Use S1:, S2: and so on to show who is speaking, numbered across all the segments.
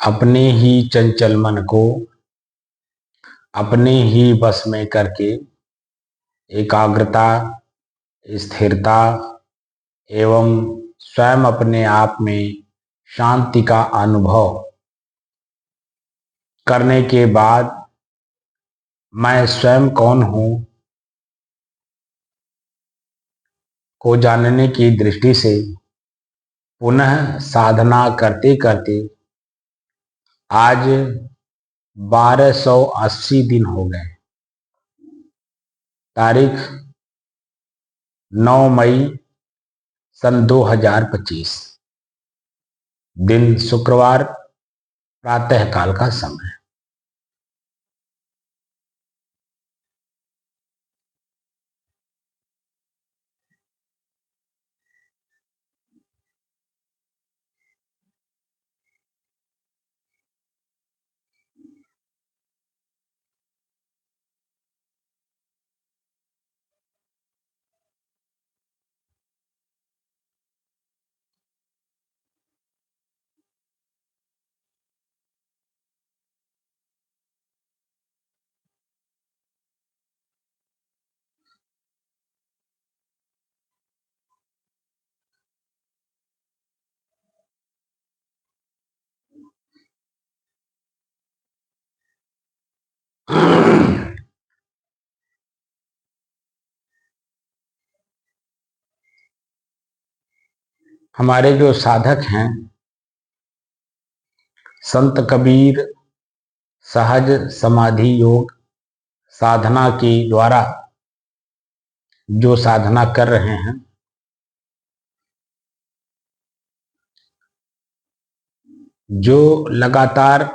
S1: अपने ही चंचल मन को अपने ही बस में करके एकाग्रता, स्थिरता एवं स्वयं अपने आप में शांति का अनुभव करने के बाद मैं स्वयं कौन हूं को जानने की दृष्टि से पुनः साधना करते करते आज 1280 दिन हो गए। तारीख 9 मई सन 2025, दिन शुक्रवार, प्रातःकाल का समय। हमारे जो साधक हैं, संत कबीर सहज समाधि योग साधना के द्वारा जो साधना कर रहे हैं, जो लगातार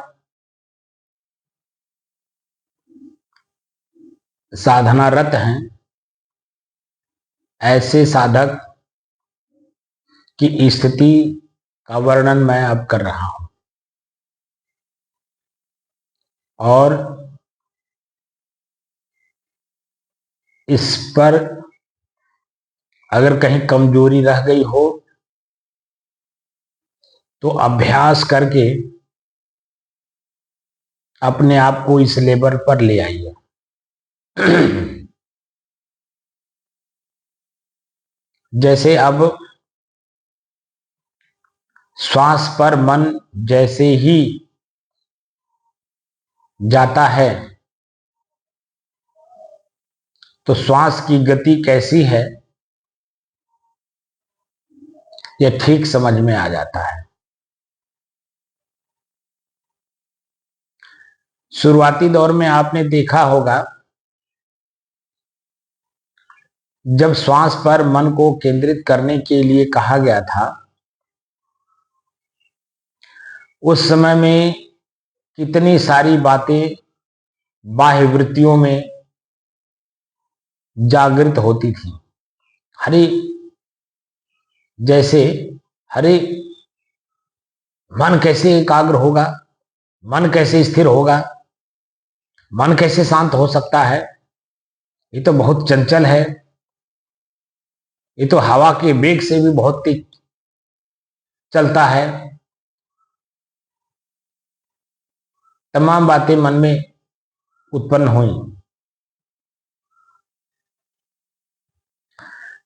S1: साधनारत हैं, ऐसे साधक की स्थिति का वर्णन मैं अब कर रहा हूं। और इस पर अगर कहीं कमजोरी रह गई हो तो अभ्यास करके अपने आप को इस लेवल पर ले आइए। जैसे अब श्वास पर मन जैसे ही जाता है तो श्वास की गति कैसी है यह ठीक समझ में आ जाता है। शुरुआती दौर में आपने देखा होगा, जब श्वास पर मन को केंद्रित करने के लिए कहा गया था, उस समय में कितनी सारी बातें बाह्य वृत्तियों में जागृत होती थी। हरे जैसे हरे मन कैसे एकाग्र होगा, मन कैसे स्थिर होगा, मन कैसे शांत हो सकता है, ये तो बहुत चंचल है, ये तो हवा के वेग से भी बहुत तेज चलता है। तमाम बातें मन में उत्पन्न हुई।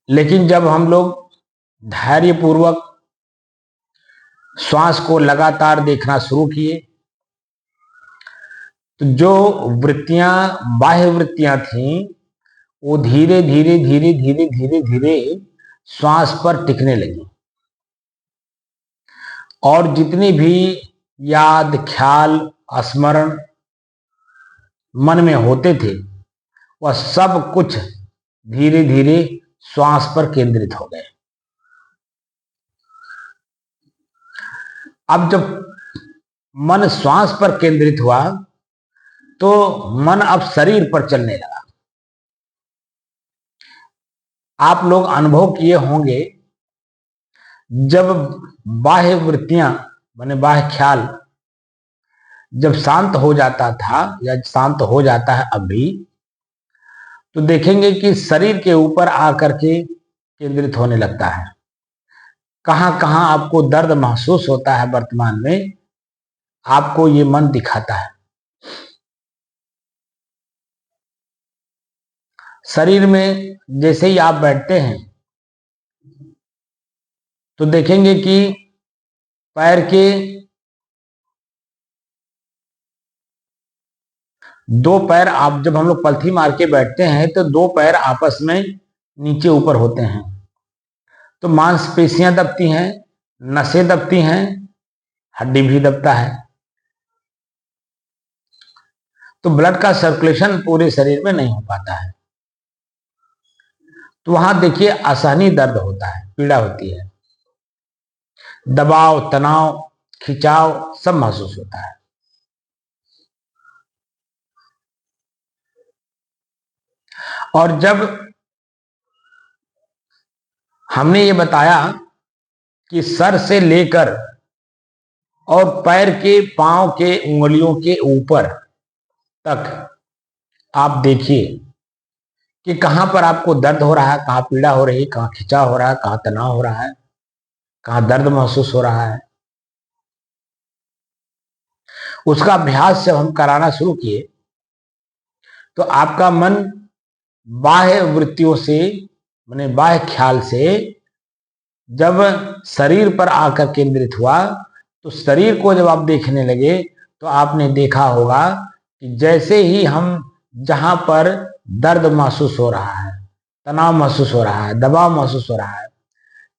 S1: लेकिन जब हम लोग धैर्यपूर्वक श्वास को लगातार देखना शुरू किए तो जो वृत्तियां बाह्य वृत्तियां थीं वो धीरे धीरे धीरे धीरे धीरे धीरे श्वास पर टिकने लगी। और जितनी भी याद, ख्याल, स्मरण मन में होते थे वह सब कुछ धीरे धीरे श्वास पर केंद्रित हो गए। अब जब मन श्वास पर केंद्रित हुआ तो मन अब शरीर पर चलने लगा। आप लोग अनुभव किए होंगे, जब बाह्य वृत्तियां माने बाह्य ख्याल जब शांत हो जाता था या शांत हो जाता है अभी, तो देखेंगे कि शरीर के ऊपर आकर के केंद्रित होने लगता है। कहां कहां आपको दर्द महसूस होता है वर्तमान में, आपको ये मन दिखाता है। शरीर में जैसे ही आप बैठते हैं तो देखेंगे कि पैर के दो पैर, आप जब हम लोग पलथी मार के बैठते हैं तो दो पैर आपस में नीचे ऊपर होते हैं, तो मांसपेशियां दबती हैं, नसें दबती हैं, हड्डी भी दबता है, तो ब्लड का सर्कुलेशन पूरे शरीर में नहीं हो पाता है। तो वहां देखिए असहनीय दर्द होता है, पीड़ा होती है, दबाव, तनाव, खिंचाव सब महसूस होता है। और जब हमने ये बताया कि सर से लेकर और पैर के पांव के उंगलियों के ऊपर तक आप देखिए कि कहां पर आपको दर्द हो रहा है, कहां पीड़ा हो रही है, कहां खिंचाव हो रहा है, कहां तनाव हो रहा है, कहां दर्द महसूस हो रहा है। उसका अभ्यास जब हम कराना शुरू किए तो आपका मन बाह्य वृत्तियों से, माने बाह्य ख्याल से जब शरीर पर आकर केंद्रित हुआ तो शरीर को जब आप देखने लगे तो आपने देखा होगा कि जैसे ही हम जहां पर दर्द महसूस हो रहा है, तनाव महसूस हो रहा है, दबाव महसूस हो रहा है,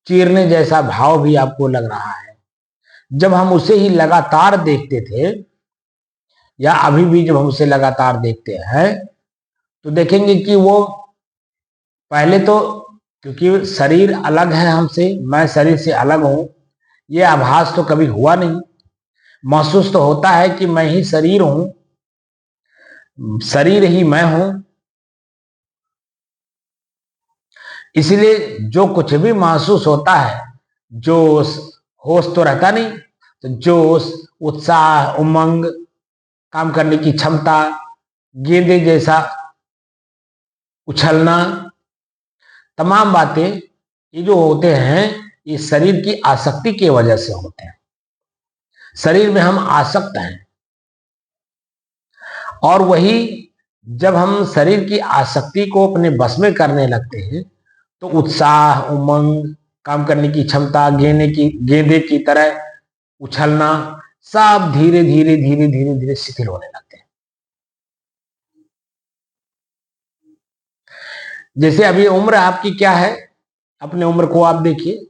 S1: चीरने जैसा भाव भी आपको लग रहा है, जब हम उसे ही लगातार देखते थे या अभी भी जब हम उसे लगातार देखते हैं तो देखेंगे कि वो पहले तो, क्योंकि शरीर अलग है हमसे, मैं शरीर से अलग हूं, ये आभास तो कभी हुआ नहीं। महसूस तो होता है कि मैं ही शरीर हूं, शरीर ही मैं हूं। इसलिए जो कुछ भी महसूस होता है, जोश, होश तो रहता नहीं, तो जोश, उत्साह, उमंग, काम करने की क्षमता, गेंदे जैसा उछलना, तमाम बातें ये जो होते हैं ये शरीर की आसक्ति की वजह से होते हैं। शरीर में हम आसक्त हैं, और वही जब हम शरीर की आसक्ति को अपने बस में करने लगते हैं तो उत्साह, उमंग, काम करने की क्षमता, गेंदे की तरह उछलना, सब धीरे धीरे धीरे धीरे धीरे शिथिल होने लगते हैं। जैसे अभी उम्र आपकी क्या है, अपने उम्र को आप देखिए।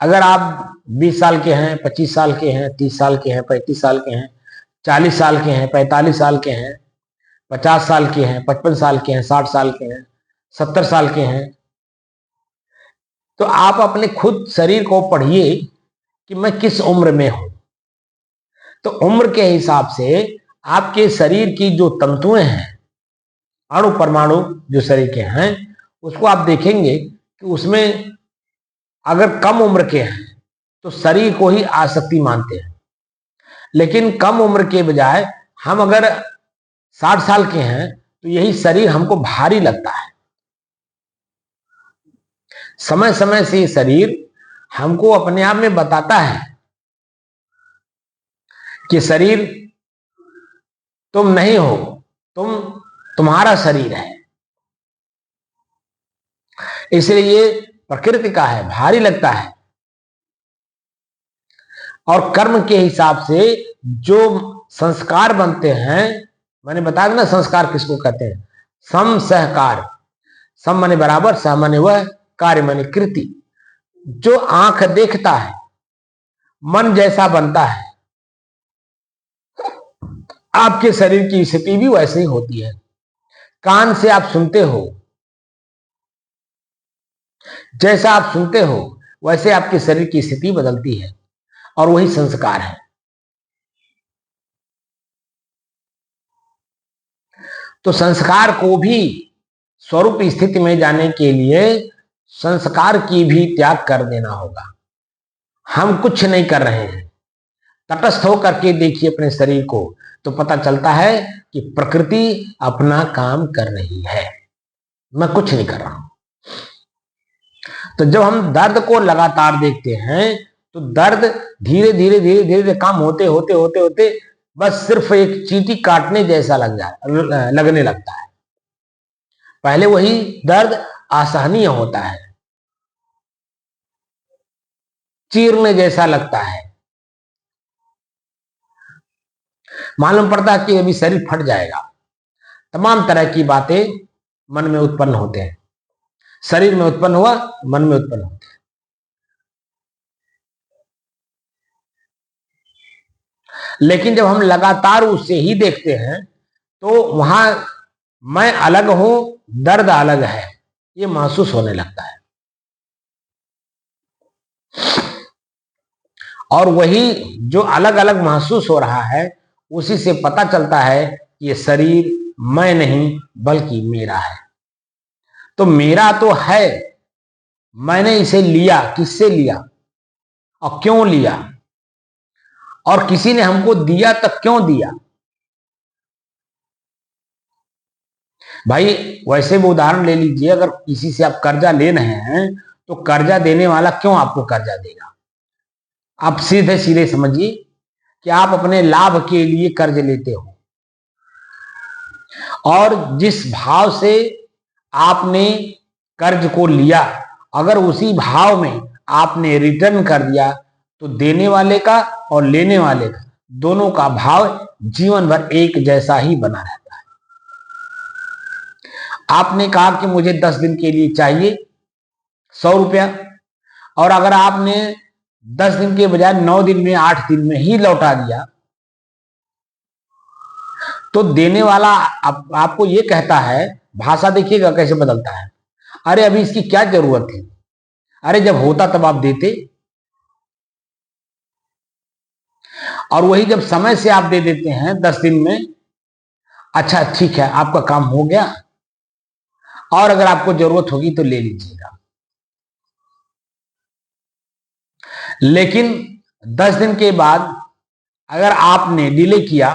S1: अगर आप 20 साल के हैं, 25 साल के हैं, 30 साल के हैं, 35 साल के हैं, 40 साल के हैं, 45 साल के हैं, 50 साल के हैं, 55 साल के हैं, 60 साल के हैं, 70 साल के हैं, तो आप अपने खुद शरीर को पढ़िए कि मैं किस उम्र में हूं। तो उम्र के हिसाब से आपके शरीर की जो तंतुएं हैं, अणु परमाणु जो शरीर के हैं, उसको आप देखेंगे कि उसमें अगर कम उम्र के हैं तो शरीर को ही आसक्ति मानते हैं, लेकिन कम उम्र के बजाय हम अगर 60 साल के हैं तो यही शरीर हमको भारी लगता है। समय समय से शरीर हमको अपने आप में बताता है कि शरीर तुम नहीं हो, तुम्हारा शरीर है। इसलिए ये प्रकृति का है, भारी लगता है। और कर्म के हिसाब से जो संस्कार बनते हैं, मैंने बताया ना संस्कार किसको कहते हैं, सम सहकार। सम माने बराबर, सह माने वह, कार्य माने कृति। जो आंख देखता है, मन जैसा बनता है, आपके शरीर की स्थिति भी वैसे ही होती है। कान से आप सुनते हो, जैसा आप सुनते हो वैसे आपके शरीर की स्थिति बदलती है, और वही संस्कार है। तो संस्कार को भी स्वरूप स्थिति में जाने के लिए संस्कार की भी त्याग कर देना होगा। हम कुछ नहीं कर रहे हैं, तटस्थ होकर के देखिए अपने शरीर को, तो पता चलता है कि प्रकृति अपना काम कर रही है, मैं कुछ नहीं कर रहा हूं। तो जब हम दर्द को लगातार देखते हैं तो दर्द धीरे धीरे धीरे धीरे काम होते होते होते होते बस सिर्फ एक चींटी काटने जैसा लगने लगता है। पहले वही दर्द असहनीय होता है, चीरने जैसा लगता है, मालूम पड़ता है कि अभी शरीर फट जाएगा। तमाम तरह की बातें मन में उत्पन्न होते हैं। शरीर में उत्पन्न हुआ, मन में उत्पन्न होते हैं। लेकिन जब हम लगातार उसे ही देखते हैं तो वहां मैं अलग हूं, दर्द अलग है, ये महसूस होने लगता है। और वही जो अलग अलग महसूस हो रहा है, उसी से पता चलता है कि ये शरीर मैं नहीं बल्कि मेरा है। तो मेरा तो है, मैंने इसे लिया, किससे लिया और क्यों लिया, और किसी ने हमको दिया तब क्यों दिया। भाई वैसे भी उदाहरण ले लीजिए, अगर किसी से आप कर्जा ले रहे हैं तो कर्जा देने वाला क्यों आपको कर्जा देगा। आप सीधे सीधे समझिए कि आप अपने लाभ के लिए कर्ज लेते हो, और जिस भाव से आपने कर्ज को लिया, अगर उसी भाव में आपने रिटर्न कर दिया तो देने वाले का और लेने वाले का दोनों का भाव जीवन भर एक जैसा ही बना रहता है। आपने कहा कि मुझे 10 दिन के लिए चाहिए 100 रुपया, और अगर आपने 10 दिन के बजाय 9 दिन में 8 दिन में ही लौटा दिया तो देने वाला आपको ये कहता है, भाषा देखिएगा कैसे बदलता है, अरे अभी इसकी क्या जरूरत है, अरे जब होता तब आप देते। और वही जब समय से आप दे देते हैं 10 दिन में, अच्छा ठीक है आपका काम हो गया, और अगर आपको जरूरत होगी तो ले लीजिएगा। लेकिन 10 दिन के बाद अगर आपने डिले किया,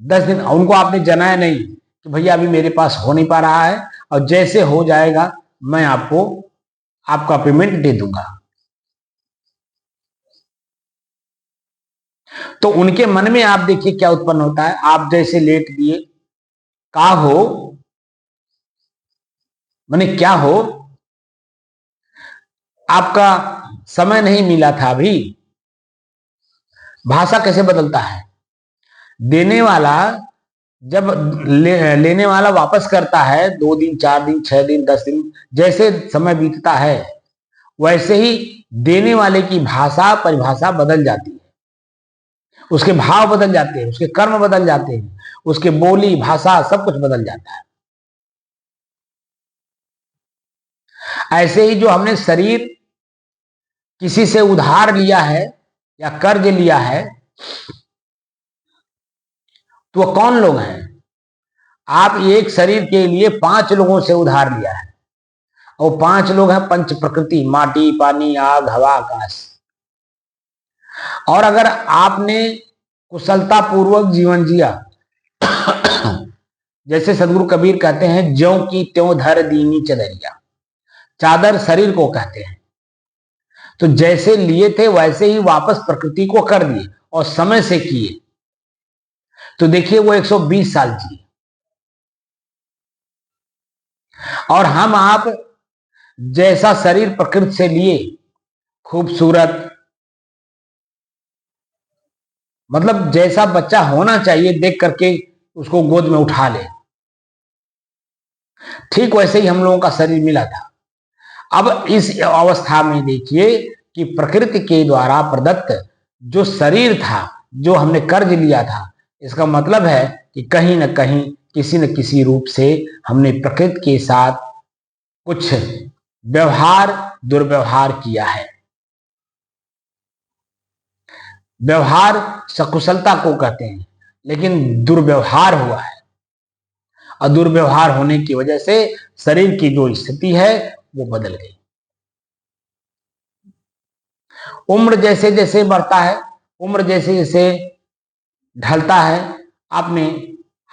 S1: 10 दिन उनको आपने जनाया नहीं कि भैया अभी मेरे पास हो नहीं पा रहा है, और जैसे हो जाएगा मैं आपको आपका पेमेंट दे दूंगा, तो उनके मन में आप देखिए क्या उत्पन्न होता है। आप जैसे लेट दिए, का हो माने क्या हो, आपका समय नहीं मिला था अभी। भाषा कैसे बदलता है, देने वाला जब लेने वाला वापस करता है 2 दिन 4 दिन 6 दिन 10 दिन, जैसे समय बीतता है वैसे ही देने वाले की भाषा परिभाषा बदल जाती है, उसके भाव बदल जाते हैं, उसके कर्म बदल जाते हैं, उसके बोली भाषा सब कुछ बदल जाता है। ऐसे ही जो हमने शरीर किसी से उधार लिया है या कर्ज लिया है, तो वो कौन लोग हैं। आप एक शरीर के लिए 5 लोगों से उधार लिया है, और 5 लोग हैं पंच प्रकृति, माटी पानी आग हवा आकाश। और अगर आपने कुशलता पूर्वक जीवन जिया, जैसे सदगुरु कबीर कहते हैं, ज्यों की त्यों धर दीनी चदरिया, चादर शरीर को कहते हैं। तो जैसे लिए थे वैसे ही वापस प्रकृति को कर दिए और समय से किए, तो देखिए वो 120 साल जिए। और हम आप जैसा शरीर प्रकृति से लिए, खूबसूरत, मतलब जैसा बच्चा होना चाहिए देख करके उसको गोद में उठा ले, ठीक वैसे ही हम लोगों का शरीर मिला था। अब इस अवस्था में देखिए कि प्रकृति के द्वारा प्रदत्त जो शरीर था, जो हमने कर्ज लिया था, इसका मतलब है कि कहीं ना कहीं किसी न किसी रूप से हमने प्रकृति के साथ कुछ व्यवहार दुर्व्यवहार किया है। व्यवहार सकुशलता को कहते हैं, लेकिन दुर्व्यवहार हुआ है, और दुर्व्यवहार होने की वजह से शरीर की जो स्थिति है वो बदल गई। उम्र जैसे जैसे बढ़ता है, उम्र जैसे जैसे ढलता है, आपने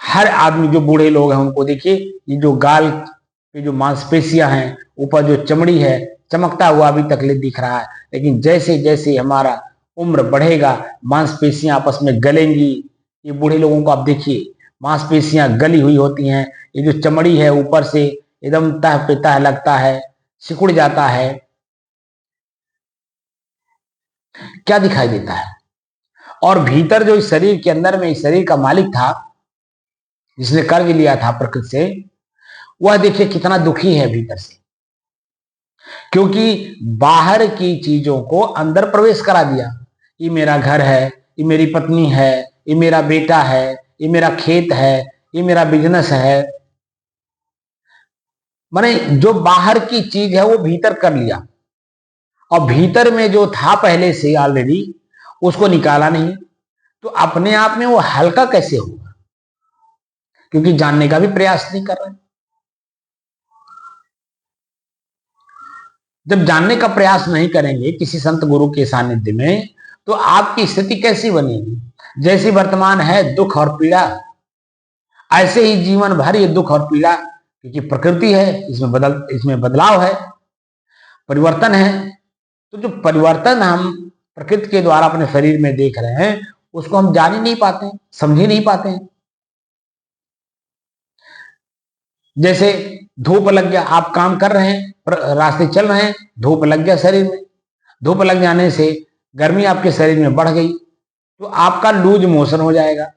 S1: हर आदमी, जो बूढ़े लोग हैं उनको देखिए, ये जो गाल पे जो मांसपेशियां हैं, ऊपर जो चमड़ी है, चमकता हुआ अभी तकलीफ दिख रहा है, लेकिन जैसे जैसे हमारा उम्र बढ़ेगा मांसपेशियां आपस में गलेंगी। ये बूढ़े लोगों को आप देखिए, मांसपेशियां गली हुई होती हैं, ये जो चमड़ी है ऊपर से एकदम तह पे तह लगता है, सिकुड़ जाता है। क्या दिखाई देता है? और भीतर जो इस शरीर के अंदर में इस शरीर का मालिक था, जिसने कर्ज लिया था प्रकृति से, वह देखिए कितना दुखी है भीतर से, क्योंकि बाहर की चीजों को अंदर प्रवेश करा दिया। ये मेरा घर है, ये मेरी पत्नी है, ये मेरा बेटा है, ये मेरा खेत है, ये मेरा बिजनेस है। माने जो बाहर की चीज है वो भीतर कर लिया, और भीतर में जो था पहले से ऑलरेडी उसको निकाला नहीं, तो अपने आप में वो हल्का कैसे होगा? क्योंकि जानने का भी प्रयास नहीं कर रहे। जब जानने का प्रयास नहीं करेंगे किसी संत गुरु के सानिध्य में, तो आपकी स्थिति कैसी बनेगी? जैसी वर्तमान है दुख और पीड़ा, ऐसे ही जीवन भर ये दुख और पीड़ा, क्योंकि प्रकृति है, इसमें बदलाव है, परिवर्तन है। तो जो परिवर्तन हम प्रकृति के द्वारा अपने शरीर में देख रहे हैं, उसको हम जान ही नहीं पाते, समझ ही नहीं पाते हैं। जैसे धूप लग गया, आप काम कर रहे हैं, रास्ते चल रहे हैं, धूप लग गया शरीर में, धूप लग जाने से गर्मी आपके शरीर में बढ़ गई, तो आपका लूज मोशन हो जाएगा।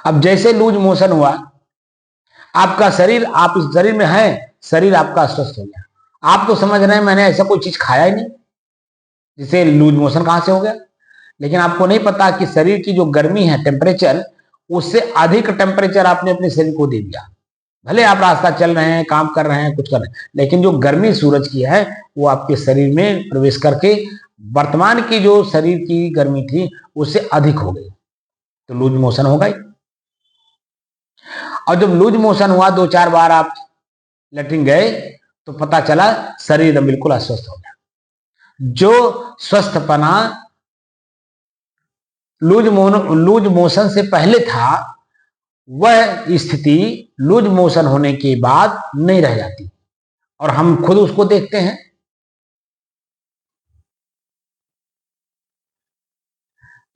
S1: अब जैसे लूज मोशन हुआ, आपका शरीर, आप इस शरीर में हैं, शरीर आपका अस्वस्थ हो गया। आप तो समझ रहे हैं मैंने ऐसा कोई चीज खाया ही नहीं, जिसे लूज मोशन कहां से हो गया। लेकिन आपको नहीं पता कि शरीर की जो गर्मी है, टेम्परेचर, उससे अधिक टेम्परेचर आपने अपने शरीर को दे दिया। भले आप रास्ता चल रहे हैं, काम कर रहे हैं, कुछ कर रहे हैं, लेकिन जो गर्मी सूरज की है वो आपके शरीर में प्रवेश करके वर्तमान की जो शरीर की गर्मी थी उससे अधिक हो गई, तो लूज मोशन होगा ही। और जब लूज मोशन हुआ, 2-4 बार आप लेटरिन गए, तो पता चला शरीर बिल्कुल अस्वस्थ हो गया। जो स्वस्थपना लूज मोशन से पहले था, वह स्थिति लूज मोशन होने के बाद नहीं रह जाती, और हम खुद उसको देखते हैं।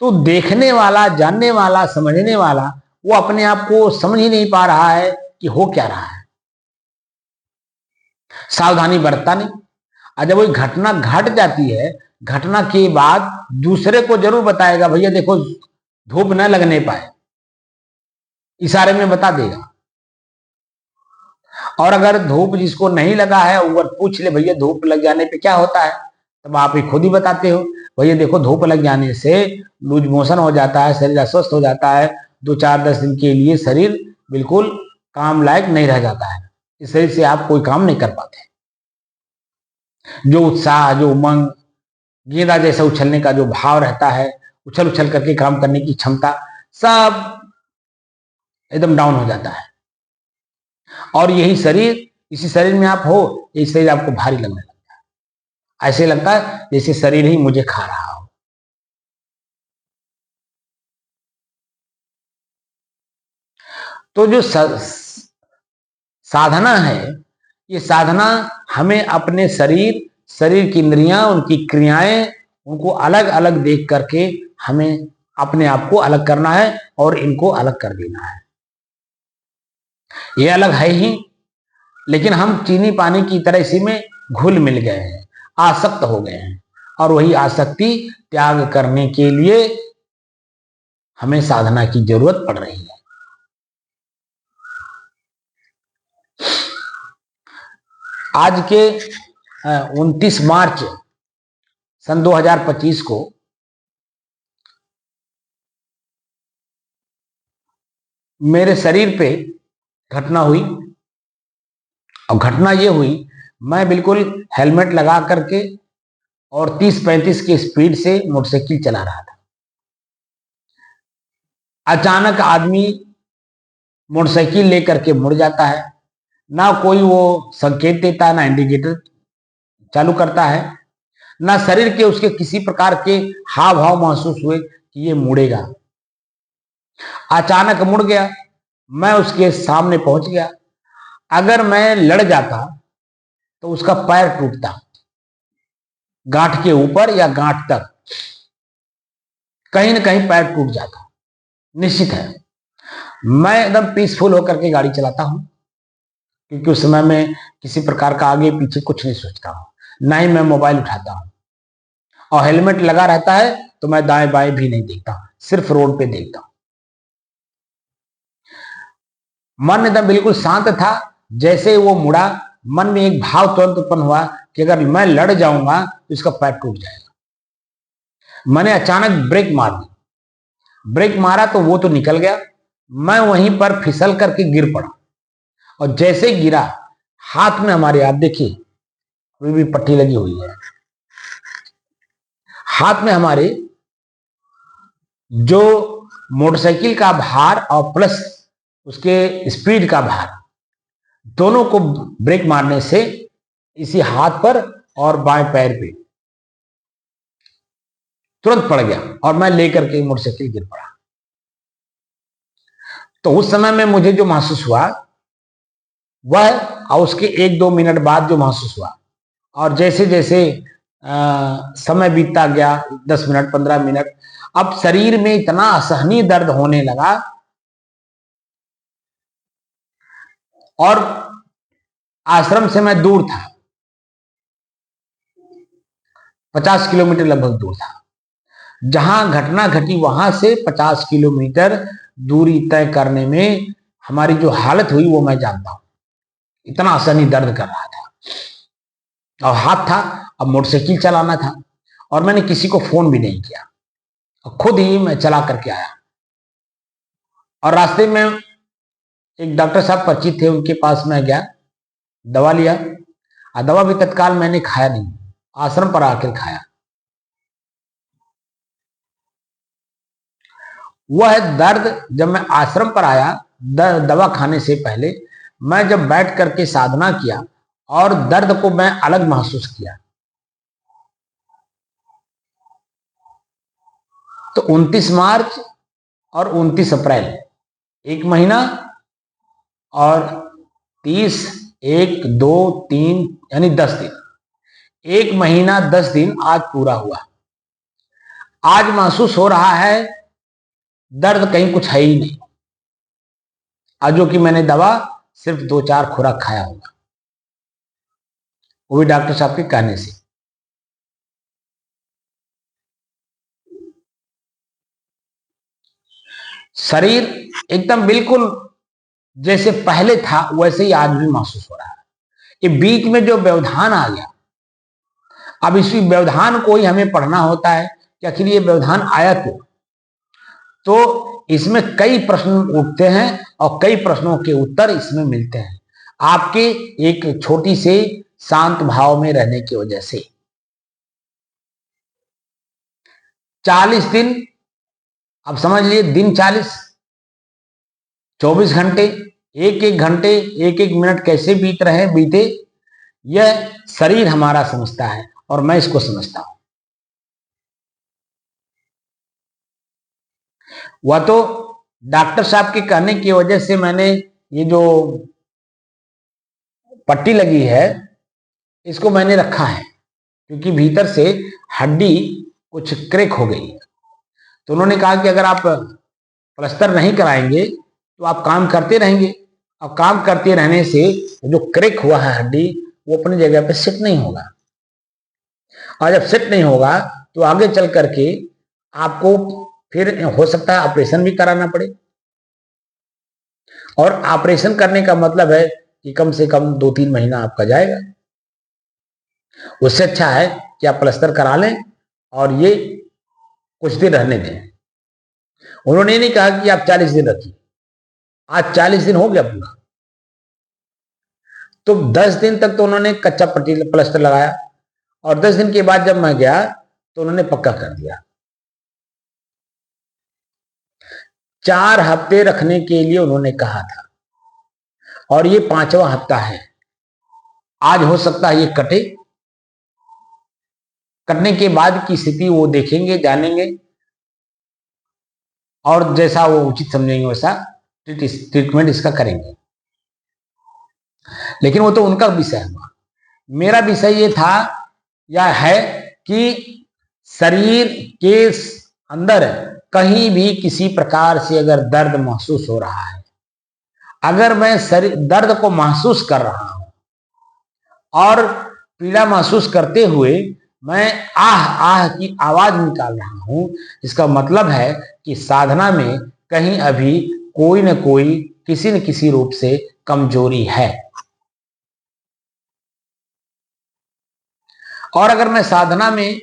S1: तो देखने वाला, जानने वाला, समझने वाला, वो अपने आप को समझ ही नहीं पा रहा है कि हो क्या रहा है, सावधानी बरतता नहीं। और जब वही घटना घट जाती है, घटना के बाद दूसरे को जरूर बताएगा, भैया देखो धूप न लगने पाए, इशारे में बता देगा। और अगर धूप जिसको नहीं लगा है वो पूछ ले, भैया धूप लग जाने पे क्या होता है, तब आप ही खुद ही बताते हो, भैया देखो धूप लग जाने से लूज मोशन हो जाता है, शरीर अस्वस्थ हो जाता है, 2-4-10 दिन के लिए शरीर बिल्कुल काम लायक नहीं रह जाता है, इस शरीर से आप कोई काम नहीं कर पाते। जो उत्साह, जो उमंग, गेंदा जैसा उछलने का जो भाव रहता है, उछल उछल करके काम करने की क्षमता, सब एकदम डाउन हो जाता है। और यही शरीर, इसी शरीर में आप हो, ये शरीर आपको भारी लगने लगता है, ऐसे लगता है जैसे शरीर ही मुझे खा रहा हो। तो जो साधना है, ये साधना हमें अपने शरीर की इंद्रियां, उनकी क्रियाएं, उनको अलग अलग देख करके हमें अपने आप को अलग करना है और इनको अलग कर देना है। ये अलग है ही, लेकिन हम चीनी पानी की तरह इसी में घुल मिल गए हैं, आसक्त हो गए हैं, और वही आसक्ति त्याग करने के लिए हमें साधना की जरूरत पड़ रही है। आज के 29 मार्च सन 2025 को मेरे शरीर पे घटना हुई, और घटना ये हुई, मैं बिल्कुल हेलमेट लगा करके और 30-35 की स्पीड से मोटरसाइकिल चला रहा था। अचानक आदमी मोटरसाइकिल लेकर के मुड़ जाता है, ना कोई वो संकेत देता है, ना इंडिकेटर चालू करता है, ना शरीर के उसके किसी प्रकार के हाव भाव महसूस हुए कि ये मुड़ेगा। अचानक मुड़ गया, मैं उसके सामने पहुंच गया। अगर मैं लड़ जाता तो उसका पैर टूटता, गांठ के ऊपर या गांठ तक कहीं ना कहीं पैर टूट जाता, निश्चित है। मैं एकदम पीसफुल होकर के गाड़ी चलाता हूं, क्योंकि उस समय में किसी प्रकार का आगे पीछे कुछ नहीं सोचता हूं, ना ही मैं मोबाइल उठाता हूं, और हेलमेट लगा रहता है तो मैं दाएं बाएं भी नहीं देखता, सिर्फ रोड पे देखता हूं। मन एकदम बिल्कुल शांत था। जैसे वो मुड़ा, मन में एक भाव तुरंत उत्पन्न हुआ कि अगर मैं लड़ जाऊंगा तो इसका पैर टूट जाएगा। मैंने अचानक ब्रेक मार दी, ब्रेक मारा तो वो तो निकल गया, मैं वहीं पर फिसल करके गिर पड़ा। और जैसे गिरा, हाथ में हमारे, आप देखिए अभी भी पट्टी लगी हुई है, हाथ में हमारे जो मोटरसाइकिल का भार और प्लस उसके स्पीड का भार, दोनों को ब्रेक मारने से इसी हाथ पर और बाएं पैर पे तुरंत पड़ गया, और मैं लेकर के मोटरसाइकिल गिर पड़ा। तो उस समय में मुझे जो महसूस हुआ वह, और उसके 1-2 मिनट बाद जो महसूस हुआ, और जैसे जैसे समय बीतता गया, 10 मिनट 15 मिनट, अब शरीर में इतना असहनीय दर्द होने लगा, और आश्रम से मैं दूर था, 50 किलोमीटर लगभग दूर था। जहां घटना घटी वहां से 50 किलोमीटर दूरी तय करने में हमारी जो हालत हुई वो मैं जानता हूं। इतना असहनीय दर्द कर रहा था, और हाथ था, अब मोटरसाइकिल चलाना था, और मैंने किसी को फोन भी नहीं किया, और खुद ही मैं चला करके आया। और रास्ते में एक डॉक्टर साहब परिचित थे, उनके पास मैं गया, दवा लिया, और दवा भी तत्काल मैंने खाया नहीं, आश्रम पर आकर खाया। वह दर्द जब मैं आश्रम पर आया, दवा खाने से पहले मैं जब बैठ करके साधना किया और दर्द को मैं अलग महसूस किया, तो 29 मार्च और 29 अप्रैल, 1 महीना, और 30, 1, 2, 3 यानी 10 दिन, 1 महीना 10 दिन आज पूरा हुआ। आज महसूस हो रहा है दर्द कहीं कुछ है ही नहीं, आज जो कि मैंने दवा सिर्फ 2-4 खुराक खाया होगा, वो भी डॉक्टर साहब के कहने से। शरीर एकदम बिल्कुल जैसे पहले था वैसे ही आज भी महसूस हो रहा है। ये बीच में जो व्यवधान आ गया, अब इसी व्यवधान को ही हमें पढ़ना होता है कि आखिर ये व्यवधान आया क्यों। तो इसमें कई प्रश्न उठते हैं और कई प्रश्नों के उत्तर इसमें मिलते हैं, आपके एक छोटी से शांत भाव में रहने की वजह से। 40 दिन, अब समझ लिए, दिन 40, 24 घंटे, एक एक घंटे, एक एक मिनट कैसे बीते, यह शरीर हमारा समझता है और मैं इसको समझता हूं। वह तो डॉक्टर साहब के कहने की वजह से मैंने ये जो पट्टी लगी है इसको मैंने रखा है, क्योंकि भीतर से हड्डी कुछ क्रैक हो गई है। तो उन्होंने कहा कि अगर आप प्लास्टर नहीं कराएंगे तो आप काम करते रहेंगे, और काम करते रहने से जो क्रैक हुआ है हड्डी वो अपनी जगह पे सेट नहीं होगा, और जब सेट नहीं होगा तो आगे चल करके आपको फिर हो सकता है ऑपरेशन भी कराना पड़े, और ऑपरेशन करने का मतलब है कि कम से कम 2-3 महीना आपका जाएगा। उससे अच्छा है कि आप प्लास्टर करा लें और ये कुछ दिन रहने दें। उन्होंने नहीं कहा कि आप 40 दिन रखिए, आज 40 दिन हो गया पूरा, तो 10 दिन तक तो उन्होंने कच्चा पट्टी प्लास्टर लगाया, और 10 दिन के बाद जब मैं गया तो उन्होंने पक्का कर दिया। 4 हफ्ते रखने के लिए उन्होंने कहा था, और ये 5वां हफ्ता है। आज हो सकता है ये कटे, कटने के बाद की स्थिति वो देखेंगे, जानेंगे, और जैसा वो उचित समझेंगे वैसा ट्रीटमेंट इसका करेंगे। लेकिन वो तो उनका विषय हुआ। मेरा विषय ये था या है कि शरीर के अंदर कहीं भी किसी प्रकार से अगर दर्द महसूस हो रहा है, अगर मैं शरीर दर्द को महसूस कर रहा हूं और पीड़ा महसूस करते हुए मैं आह आह की आवाज निकाल रहा हूं, इसका मतलब है कि साधना में कहीं अभी कोई न कोई किसी न किसी रूप से कमजोरी है। और अगर मैं साधना में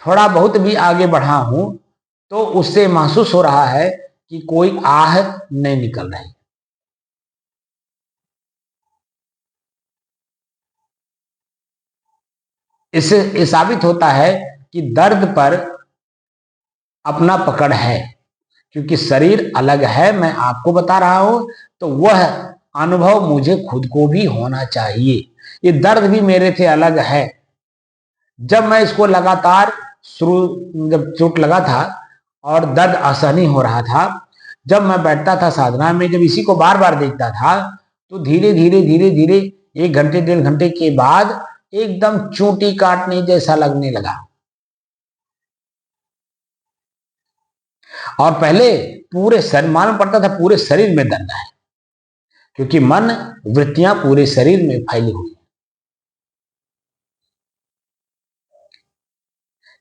S1: थोड़ा बहुत भी आगे बढ़ा हूं तो उससे महसूस हो रहा है कि कोई आह नहीं निकल रही। इससे ये साबित होता है कि दर्द पर अपना पकड़ है, क्योंकि शरीर अलग है, मैं आपको बता रहा हूं, तो वह अनुभव मुझे खुद को भी होना चाहिए। ये दर्द भी मेरे से अलग है। जब मैं इसको लगातार शुरू जब चोट लगा था और दर्द असहनीय हो रहा था, जब मैं बैठता था साधना में, जब इसी को बार बार देखता था, तो धीरे धीरे धीरे धीरे 1 घंटे 1.5 घंटे के बाद एकदम चोटी काटने जैसा लगने लगा। और पहले पूरे शरीर मालूम पड़ता था पूरे शरीर में दर्द है, क्योंकि मन वृत्तियां पूरे शरीर में फैली हुई।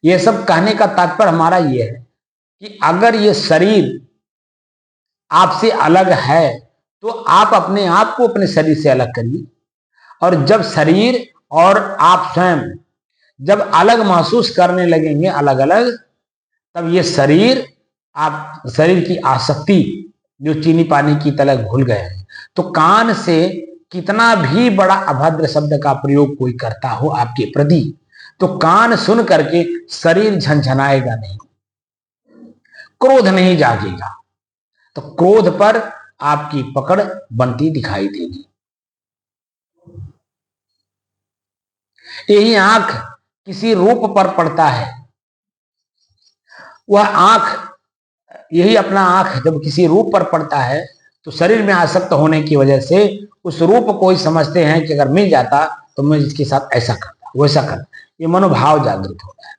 S1: यह सब कहने का तात्पर्य हमारा यह है कि अगर ये शरीर आपसे अलग है तो आप अपने आप को अपने शरीर से अलग करिए। और जब शरीर और आप स्वयं जब अलग महसूस करने लगेंगे, अलग अलग, तब ये शरीर आप शरीर की आसक्ति जो चीनी पानी की तरह घुल गए हैं। तो कान से कितना भी बड़ा अभद्र शब्द का प्रयोग कोई करता हो आपके प्रति, तो कान सुन करके शरीर झंझनाएगा नहीं, क्रोध नहीं जागेगा। तो क्रोध पर आपकी पकड़ बनती दिखाई देगी। यही आंख किसी रूप पर पड़ता है, वह आंख यही अपना आंख जब किसी रूप पर पड़ता है तो शरीर में आसक्त होने की वजह से उस रूप को ही समझते हैं कि अगर मिल जाता तो मैं इसके साथ ऐसा करता वैसा करता, ये मनोभाव जागृत होता है।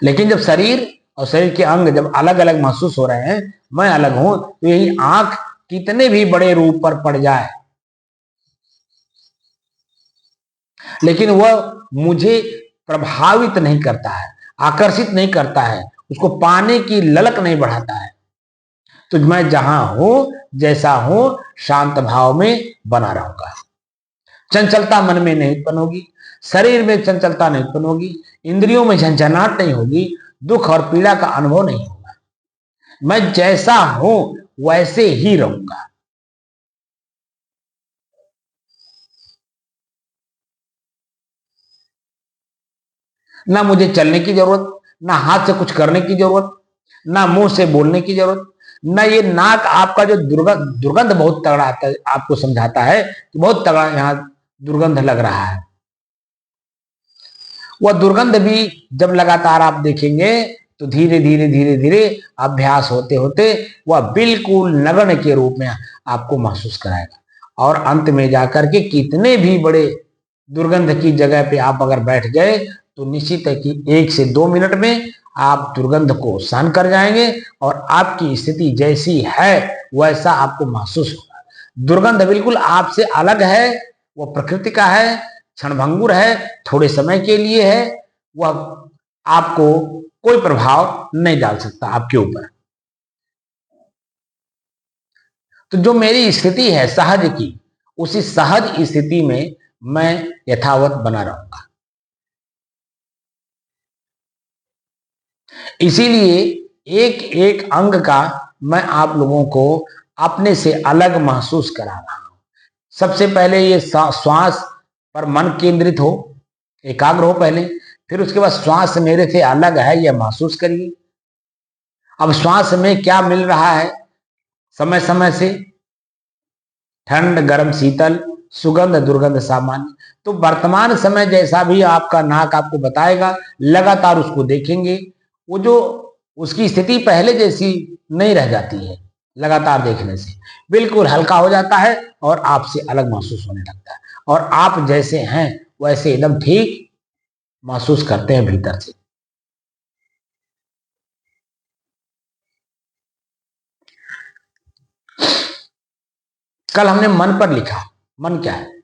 S1: लेकिन जब शरीर और शरीर के अंग जब अलग अलग महसूस हो रहे हैं, मैं अलग हूं, तो यही आंख कितने भी बड़े रूप पर पड़ जाए, लेकिन वह मुझे प्रभावित नहीं करता है, आकर्षित नहीं करता है, उसको पाने की ललक नहीं बढ़ाता है। तो मैं जहां हूं, जैसा हूं, शांत भाव में बना रहूंगा। चंचलता मन में नहीं उत्पन्न होगी, शरीर में चंचलता नहीं उत्पन्न होगी, इंद्रियों में झंझनाहट नहीं होगी, दुख और पीड़ा का अनुभव नहीं होगा। मैं जैसा हूं वैसे ही रहूंगा। ना मुझे चलने की जरूरत, ना हाथ से कुछ करने की जरूरत, ना मुंह से बोलने की जरूरत, ना ये नाक आपका जो दुर्गंध बहुत तगड़ा आता है, आपको समझाता है कि बहुत तगड़ा यहां दुर्गंध लग रहा है। वह दुर्गंध भी जब लगातार आप देखेंगे तो धीरे धीरे धीरे धीरे अभ्यास होते होते वह बिल्कुल नगण्य के रूप में आपको महसूस कराएगा। और अंत में जाकर के कितने भी बड़े दुर्गंध की जगह पे आप अगर बैठ गए तो निश्चित है कि 1 से 2 मिनट में आप दुर्गंध को सहन कर जाएंगे और आपकी स्थिति जैसी है वैसा आपको महसूस होगा। दुर्गंध बिल्कुल आपसे अलग है, वह प्रकृति का है, क्षणभंगुर है, थोड़े समय के लिए है, वह आपको कोई प्रभाव नहीं डाल सकता आपके ऊपर। तो जो मेरी स्थिति है सहज की, उसी सहज स्थिति में मैं यथावत बना रहूंगा। इसीलिए एक एक अंग का मैं आप लोगों को अपने से अलग महसूस करा रहा हूं। सबसे पहले ये श्वास पर मन केंद्रित हो, एकाग्र हो पहले, फिर उसके बाद श्वास मेरे से अलग है यह महसूस करिए। अब श्वास में क्या मिल रहा है समय समय से, ठंड गर्म शीतल, सुगंध दुर्गंध सामान्य। तो वर्तमान समय जैसा भी आपका नाक आपको बताएगा, लगातार उसको देखेंगे, वो जो उसकी स्थिति पहले जैसी नहीं रह जाती है, लगातार देखने से बिल्कुल हल्का हो जाता है और आपसे अलग महसूस होने लगता है, और आप जैसे हैं वैसे एकदम ठीक महसूस करते हैं भीतर से। कल हमने मन पर लिखा, मन क्या है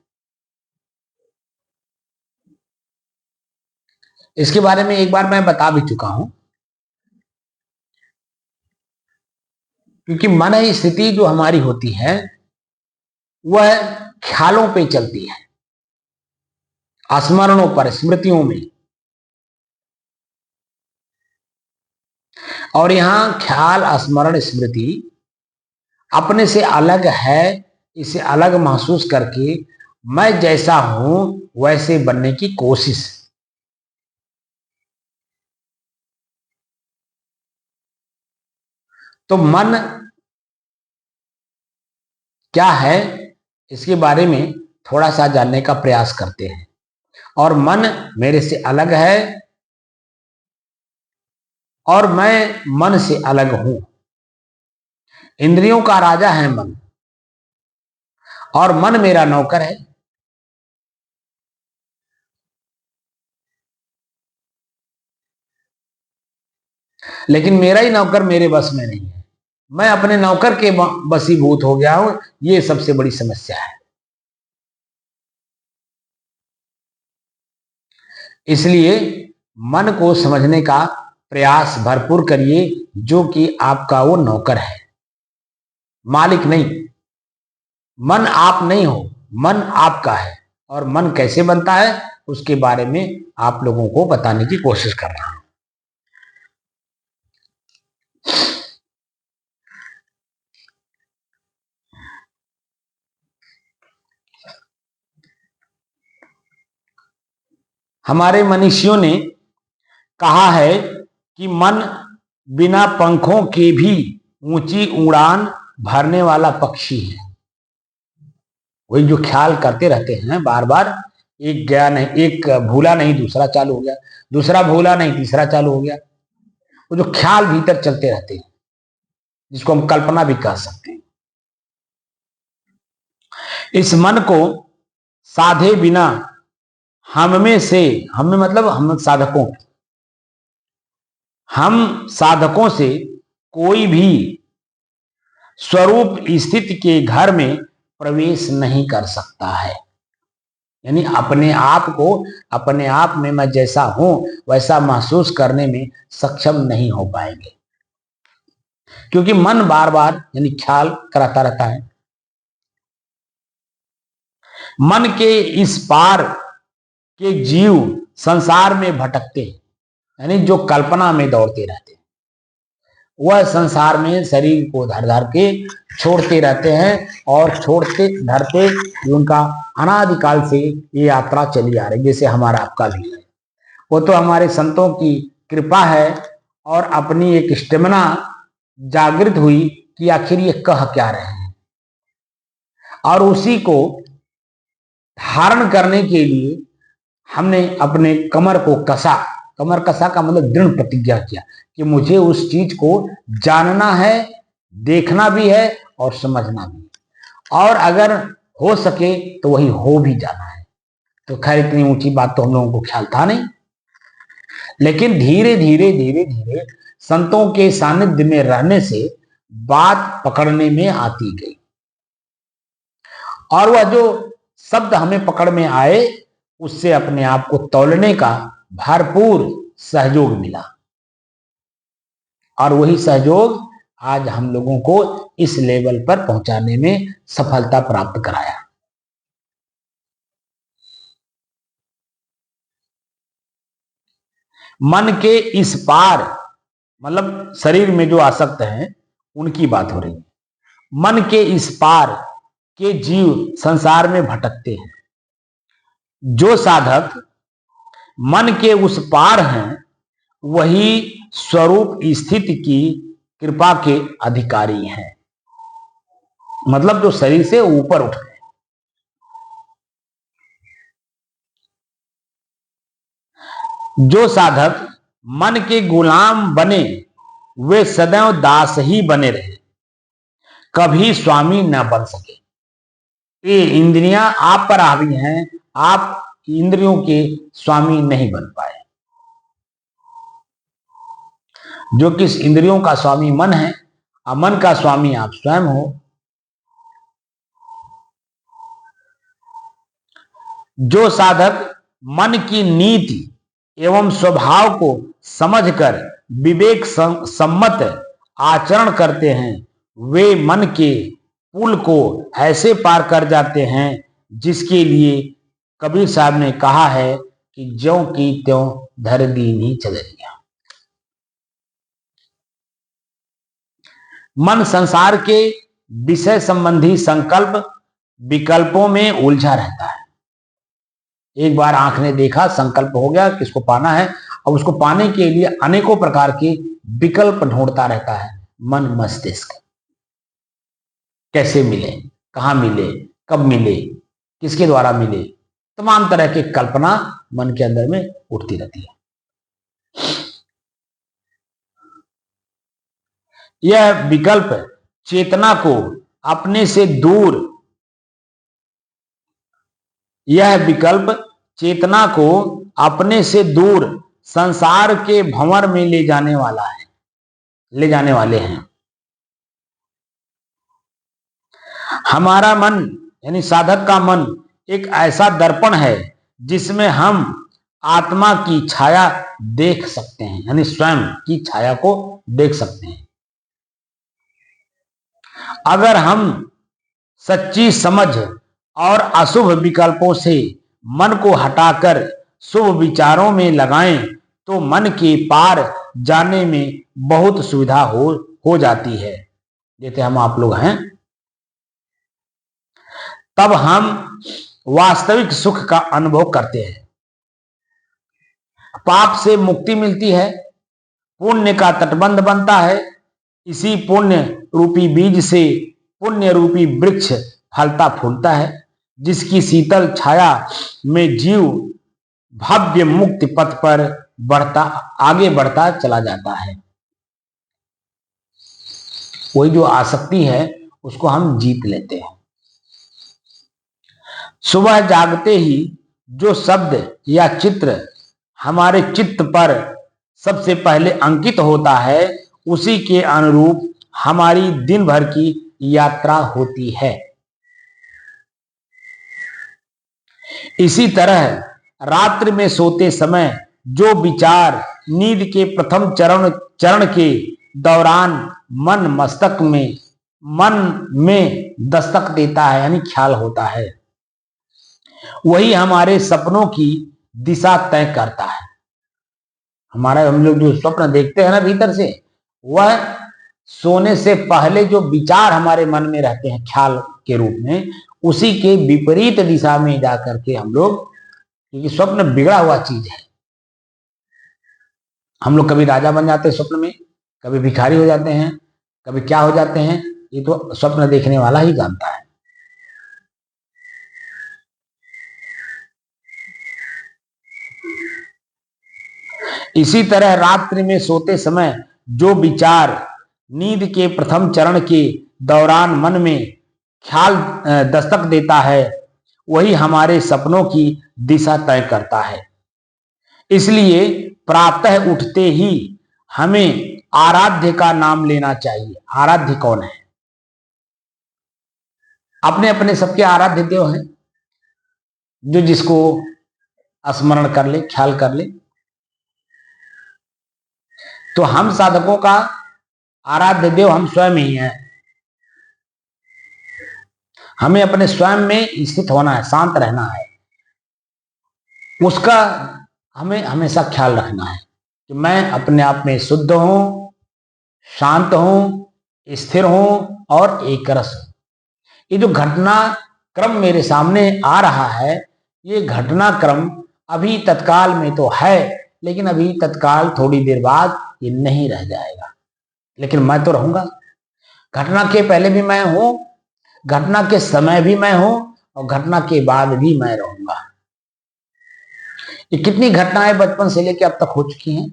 S1: इसके बारे में एक बार मैं बता भी चुका हूं, क्योंकि मन की स्थिति जो हमारी होती है वह ख्यालों पे चलती है, स्मरणों पर, स्मृतियों में। और यहां ख्याल, स्मरण, स्मृति अपने से अलग है, इसे अलग महसूस करके मैं जैसा हूं वैसे बनने की कोशिश। तो मन क्या है इसके बारे में थोड़ा सा जानने का प्रयास करते हैं। और मन मेरे से अलग है और मैं मन से अलग हूं। इंद्रियों का राजा है मन, और मन मेरा नौकर है। लेकिन मेरा ही नौकर मेरे बस में नहीं है, मैं अपने नौकर के बसीभूत हो गया हूं। ये सबसे बड़ी समस्या है। इसलिए मन को समझने का प्रयास भरपूर करिए, जो कि आपका वो नौकर है, मालिक नहीं। मन आप नहीं हो, मन आपका है। और मन कैसे बनता है उसके बारे में आप लोगों को बताने की कोशिश कर रहा हूं। हमारे मनीषियों ने कहा है कि मन बिना पंखों के भी ऊंची उड़ान भरने वाला पक्षी है। वही जो ख्याल करते रहते हैं बार बार, एक गया नहीं, एक भूला नहीं दूसरा चालू हो गया, दूसरा भूला नहीं तीसरा चालू हो गया। वो जो ख्याल भीतर चलते रहते हैं, जिसको हम कल्पना भी कह सकते हैं, इस मन को साधे बिना हम में से, हम में मतलब हम साधकों, हम साधकों से कोई भी स्वरूप स्थिति के घर में प्रवेश नहीं कर सकता है। यानी अपने आप को, अपने आप में मैं जैसा हूं वैसा महसूस करने में सक्षम नहीं हो पाएंगे, क्योंकि मन बार बार यानी ख्याल कराता रहता है। मन के इस पार के जीव संसार में भटकते हैं, यानी जो कल्पना में दौड़ते रहते हैं, वह संसार में शरीर को धर धर के छोड़ते रहते हैं, और छोड़ते धरते उनका अनादिकाल से ये यात्रा चली आ रही, जैसे हमारा आपका भी है। वो तो हमारे संतों की कृपा है, और अपनी एक स्टेमिना जागृत हुई कि आखिर ये कह क्या रहे हैं, और उसी को धारण करने के लिए हमने अपने कमर को कसा। कमर कसा का मतलब दृढ़ प्रतिज्ञा किया कि मुझे उस चीज को जानना है, देखना भी है और समझना भी, और अगर हो सके तो वही हो भी जाना है। तो खैर इतनी ऊंची बात तो हम लोगों को ख्याल था नहीं, लेकिन धीरे धीरे धीरे धीरे संतों के सानिध्य में रहने से बात पकड़ने में आती गई, और वह जो शब्द हमें पकड़ में आए उससे अपने आप को तौलने का भरपूर सहयोग मिला, और वही सहयोग आज हम लोगों को इस लेवल पर पहुंचाने में सफलता प्राप्त कराया। मन के इस पार मतलब शरीर में जो आसक्त हैं उनकी बात हो रही है। मन के इस पार के जीव संसार में भटकते हैं। जो साधक मन के उस पार हैं वही स्वरूप स्थिति की कृपा के अधिकारी हैं, मतलब जो शरीर से ऊपर उठ गए। जो साधक मन के गुलाम बने वे सदैव दास ही बने रहे। कभी स्वामी न बन सके। ये इंद्रियां आप पर हावी हैं, आप इंद्रियों के स्वामी नहीं बन पाए। जो किस इंद्रियों का स्वामी मन है, मन का स्वामी आप स्वयं हो। जो साधक मन की नीति एवं स्वभाव को समझकर विवेक सम्मत आचरण करते हैं, वे मन के पुल को ऐसे पार कर जाते हैं जिसके लिए कबीर साहब ने कहा है कि ज्यों की त्यों धर दीनी चदरिया। मन संसार के विषय संबंधी संकल्प विकल्पों में उलझा रहता है। एक बार आंख ने देखा, संकल्प हो गया किसको पाना है, अब उसको पाने के लिए अनेकों प्रकार के विकल्प ढूंढता रहता है मन मस्तिष्क। कैसे मिले, कहां मिले, कब मिले, किसके द्वारा मिले, तमाम तरह की कल्पना मन के अंदर में उठती रहती है। यह विकल्प चेतना को अपने से दूर, यह विकल्प चेतना को अपने से दूर संसार के भंवर में ले जाने वाले हैं। हमारा मन यानी साधक का मन एक ऐसा दर्पण है जिसमें हम आत्मा की छाया देख सकते हैं, यानी स्वयं की छाया को देख सकते हैं। अगर हम सच्ची समझ और अशुभ विकल्पों से मन को हटाकर शुभ विचारों में लगाएं तो मन के पार जाने में बहुत सुविधा हो जाती है। जैसे हम आप लोग हैं, तब हम वास्तविक सुख का अनुभव करते हैं। पाप से मुक्ति मिलती है, पुण्य का तटबंध बनता है। इसी पुण्य रूपी बीज से पुण्य रूपी वृक्ष फलता फूलता है, जिसकी शीतल छाया में जीव भव्य मुक्ति पथ पर आगे बढ़ता चला जाता है। वही जो आसक्ति है उसको हम जीत लेते हैं। सुबह जागते ही जो शब्द या चित्र हमारे चित्त पर सबसे पहले अंकित होता है, उसी के अनुरूप हमारी दिन भर की यात्रा होती है। इसी तरह रात्रि में सोते समय जो विचार नींद के प्रथम चरण के दौरान मन में दस्तक देता है, यानी ख्याल होता है, वही हमारे सपनों की दिशा तय करता है। हम लोग जो स्वप्न देखते हैं ना भीतर से, वह सोने से पहले जो विचार हमारे मन में रहते हैं ख्याल के रूप में, उसी के विपरीत दिशा में जाकर के हम लोग, क्योंकि स्वप्न बिगड़ा हुआ चीज है। हम लोग कभी राजा बन जाते हैं स्वप्न में, कभी भिखारी हो जाते हैं, कभी क्या हो जाते हैं, ये तो स्वप्न देखने वाला ही जानता है। इसी तरह रात्रि में सोते समय जो विचार नींद के प्रथम चरण के दौरान मन में ख्याल दस्तक देता है, वही हमारे सपनों की दिशा तय करता है। इसलिए प्रातः उठते ही हमें आराध्य का नाम लेना चाहिए। आराध्य कौन है? अपने अपने सबके आराध्य देव हैं, जो जिसको स्मरण कर ले, ख्याल कर ले। तो हम साधकों का आराध्य देव हम स्वयं ही हैं। हमें अपने स्वयं में स्थित होना है, शांत रहना है, उसका हमें हमेशा ख्याल रखना है कि मैं अपने आप में शुद्ध हूं, शांत हूं, स्थिर हूं और एकरस हूं। ये जो घटना क्रम मेरे सामने आ रहा है, ये घटना क्रम अभी तत्काल में तो है, लेकिन अभी तत्काल थोड़ी देर बाद ये नहीं रह जाएगा, लेकिन मैं तो रहूंगा। घटना के पहले भी मैं हूं, घटना के समय भी मैं हूं और घटना के बाद भी मैं रहूंगा। ये कितनी घटनाएं बचपन से लेकर अब तक हो चुकी हैं।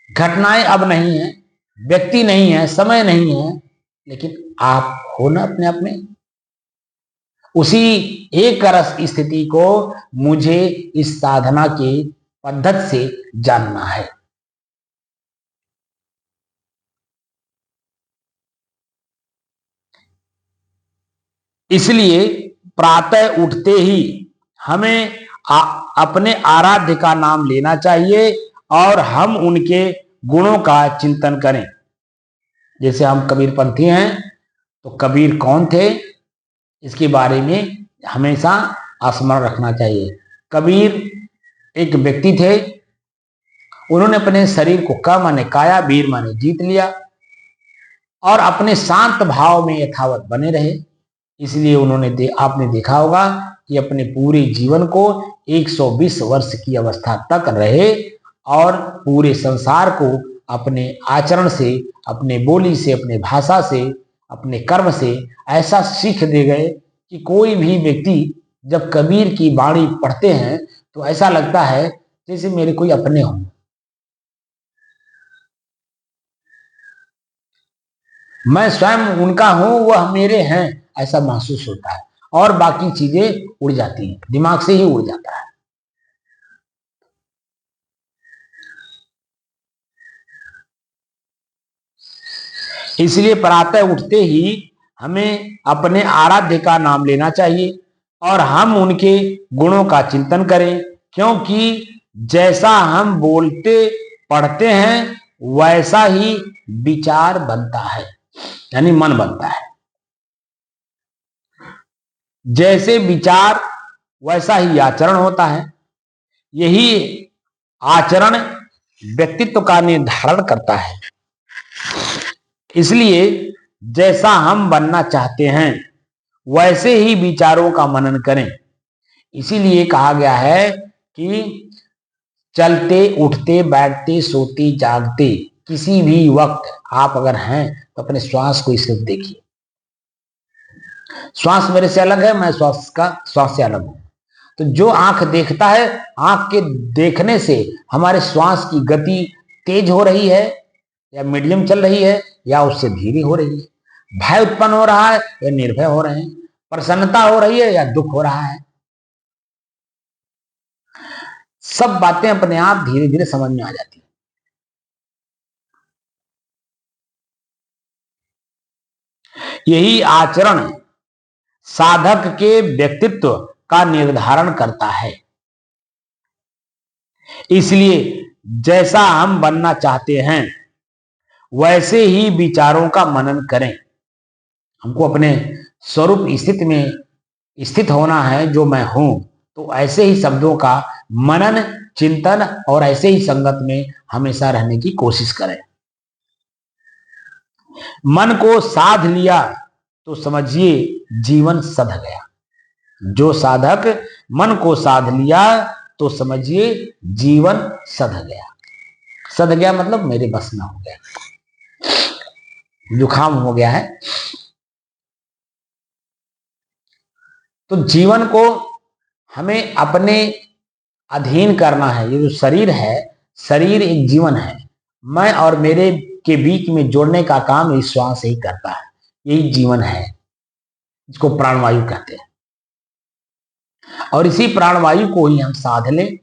S1: घटनाएं अब नहीं है, व्यक्ति नहीं है, समय नहीं है, लेकिन आप हो ना अपने आप में। उसी एक रस स्थिति को मुझे इस साधना की पद्धति से जानना है। इसलिए प्रातः उठते ही हमें अपने आराध्य का नाम लेना चाहिए और हम उनके गुणों का चिंतन करें। जैसे हम कबीरपंथी हैं तो कबीर कौन थे, इसके बारे में हमेशा स्मरण रखना चाहिए। कबीर एक व्यक्ति थे, उन्होंने अपने शरीर को क माने काया, वीर माने जीत लिया और अपने शांत भाव में यथावत बने रहे। इसलिए उन्होंने आपने देखा होगा कि अपने पूरे जीवन को 120 वर्ष की अवस्था तक रहे और पूरे संसार को अपने आचरण से, अपने बोली से, अपने भाषा से, अपने कर्म से ऐसा सीख दे गए कि कोई भी व्यक्ति जब कबीर की वाणी पढ़ते हैं तो ऐसा लगता है जैसे मेरे कोई अपने हों। मैं स्वयं उनका हूं, वह मेरे हैं, ऐसा महसूस होता है और बाकी चीजें उड़ जाती हैं, दिमाग से ही उड़ जाता है। इसलिए प्रातः उठते ही हमें अपने आराध्य का नाम लेना चाहिए और हम उनके गुणों का चिंतन करें, क्योंकि जैसा हम बोलते पढ़ते हैं वैसा ही विचार बनता है, यानी मन बनता है। जैसे विचार वैसा ही आचरण होता है। यही आचरण व्यक्तित्व का निर्धारण करता है। इसलिए जैसा हम बनना चाहते हैं वैसे ही विचारों का मनन करें। इसीलिए कहा गया है कि चलते, उठते, बैठते, सोते, जागते, किसी भी वक्त आप अगर हैं तो अपने श्वास को सिर्फ देखिए। श्वास मेरे से अलग है, मैं श्वास से अलग हूं। तो जो आंख देखता है, आंख के देखने से हमारे श्वास की गति तेज हो रही है या मीडियम चल रही है या उससे धीरे हो रही है, भय उत्पन्न हो रहा है या निर्भय हो रहे हैं, प्रसन्नता हो रही है या दुख हो रहा है, सब बातें अपने आप धीरे धीरे समझ में आ जाती है। यही आचरण साधक के व्यक्तित्व का निर्धारण करता है। इसलिए जैसा हम बनना चाहते हैं वैसे ही विचारों का मनन करें। हमको अपने स्वरूप स्थिति में स्थित होना है, जो मैं हूं, तो ऐसे ही शब्दों का मनन, चिंतन और ऐसे ही संगत में हमेशा रहने की कोशिश करें। मन को साध लिया तो समझिए जीवन सध गया। जो साधक मन को साध लिया तो समझिए जीवन सध गया। सध गया मतलब मेरे बस में हो गया, जुकाम हो गया है। तो जीवन को हमें अपने अधीन करना है। ये जो शरीर है, शरीर एक जीवन है। मैं और मेरे के बीच में जोड़ने का काम इस श्वास ही करता है। यही जीवन है, इसको प्राणवायु कहते हैं। और इसी प्राणवायु को ही हम साध लें